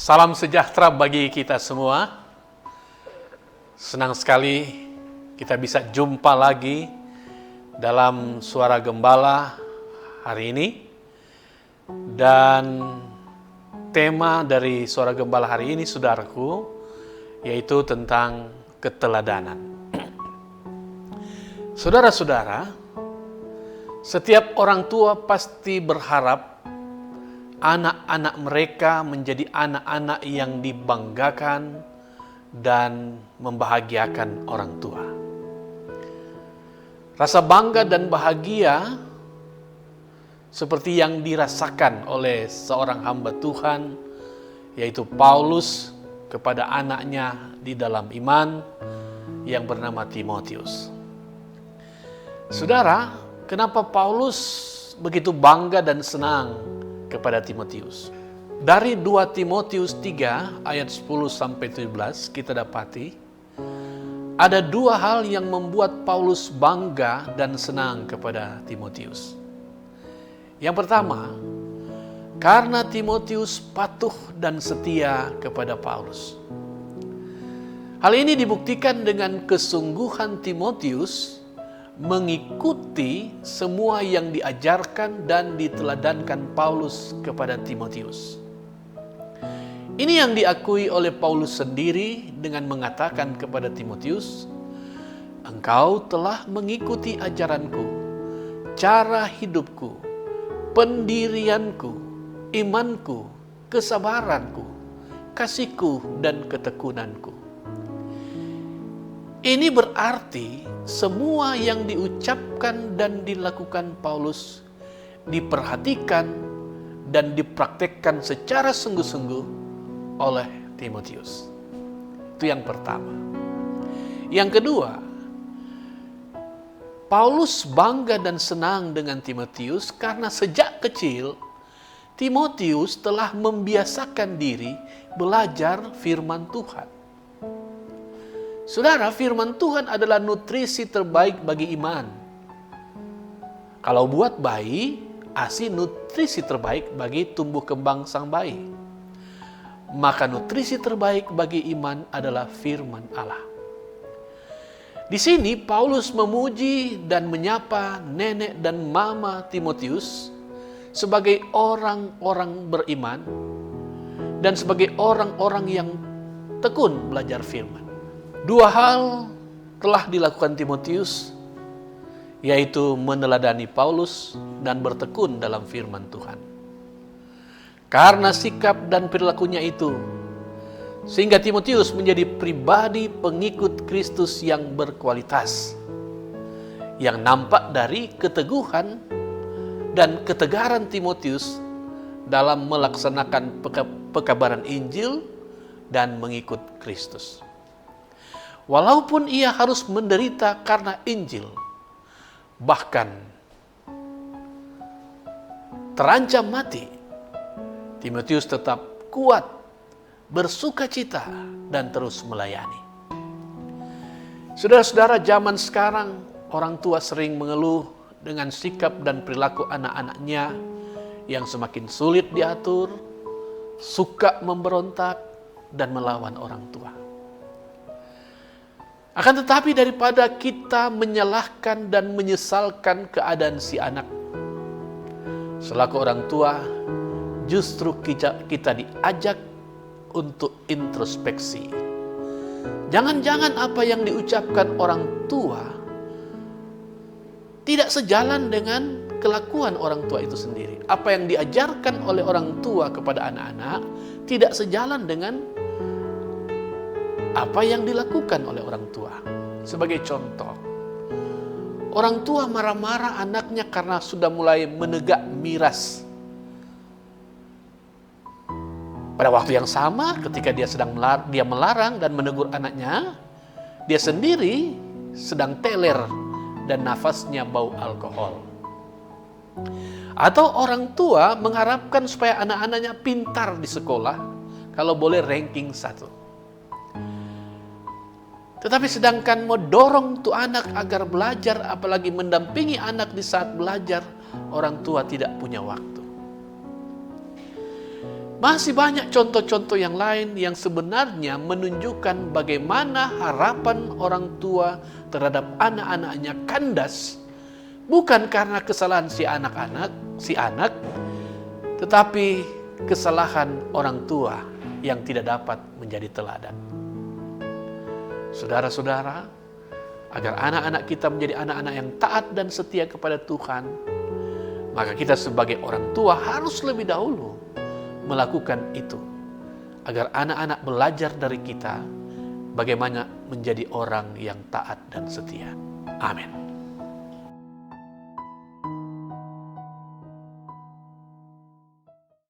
Salam sejahtera bagi kita semua. Senang sekali kita bisa jumpa lagi dalam Suara Gembala hari ini. Dan tema dari Suara Gembala hari ini, saudaraku, yaitu tentang keteladanan. Saudara-saudara, setiap orang tua pasti berharap anak-anak mereka menjadi anak-anak yang dibanggakan dan membahagiakan orang tua. Rasa bangga dan bahagia seperti yang dirasakan oleh seorang hamba Tuhan, yaitu Paulus, kepada anaknya di dalam iman yang bernama Timotius. Saudara, kenapa Paulus begitu bangga dan senang kepada Timotius? Dari 2 Timotius 3 ayat 10-17 kita dapati ada dua hal yang membuat Paulus bangga dan senang kepada Timotius. Yang pertama, karena Timotius patuh dan setia kepada Paulus. Hal ini dibuktikan dengan kesungguhan Timotius mengikuti semua yang diajarkan dan diteladankan Paulus kepada Timotius. Ini yang diakui oleh Paulus sendiri dengan mengatakan kepada Timotius, "Engkau telah mengikuti ajaranku, cara hidupku, pendirianku, imanku, kesabaranku, kasihku, dan ketekunanku." Ini berarti semua yang diucapkan dan dilakukan Paulus diperhatikan dan dipraktekkan secara sungguh-sungguh oleh Timotius. Itu yang pertama. Yang kedua, Paulus bangga dan senang dengan Timotius karena sejak kecil Timotius telah membiasakan diri belajar firman Tuhan. Saudara, firman Tuhan adalah nutrisi terbaik bagi iman. Kalau buat bayi, ASI nutrisi terbaik bagi tumbuh kembang sang bayi. Maka nutrisi terbaik bagi iman adalah firman Allah. Di sini Paulus memuji dan menyapa nenek dan mama Timotius sebagai orang-orang beriman dan sebagai orang-orang yang tekun belajar firman. Dua hal telah dilakukan Timotius, yaitu meneladani Paulus dan bertekun dalam firman Tuhan. Karena sikap dan perilakunya itu, sehingga Timotius menjadi pribadi pengikut Kristus yang berkualitas, yang nampak dari keteguhan dan ketegaran Timotius dalam melaksanakan pekabaran Injil dan mengikut Kristus. Walaupun ia harus menderita karena Injil, bahkan terancam mati, Timotius tetap kuat, bersukacita, dan terus melayani. Saudara-saudara, zaman sekarang orang tua sering mengeluh dengan sikap dan perilaku anak-anaknya yang semakin sulit diatur, suka memberontak, dan melawan orang tua. Akan tetapi daripada kita menyalahkan dan menyesalkan keadaan si anak, selaku orang tua, justru kita diajak untuk introspeksi. Jangan-jangan apa yang diucapkan orang tua tidak sejalan dengan kelakuan orang tua itu sendiri. Apa yang diajarkan oleh orang tua kepada anak-anak tidak sejalan dengan apa yang dilakukan oleh orang tua. Sebagai contoh, orang tua marah-marah anaknya karena sudah mulai menegak miras. Pada waktu yang sama, ketika dia melarang dan menegur anaknya, dia sendiri sedang teler dan nafasnya bau alkohol. Atau orang tua mengharapkan supaya anak-anaknya pintar di sekolah, kalau boleh ranking 1. Tetapi sedangkan mendorong tuh anak agar belajar, apalagi mendampingi anak di saat belajar, orang tua tidak punya waktu. Masih banyak contoh-contoh yang lain yang sebenarnya menunjukkan bagaimana harapan orang tua terhadap anak-anaknya kandas, bukan karena kesalahan si anak, tetapi kesalahan orang tua yang tidak dapat menjadi teladan. Saudara-saudara, agar anak-anak kita menjadi anak-anak yang taat dan setia kepada Tuhan, maka kita sebagai orang tua harus lebih dahulu melakukan itu, agar anak-anak belajar dari kita bagaimana menjadi orang yang taat dan setia. Amin.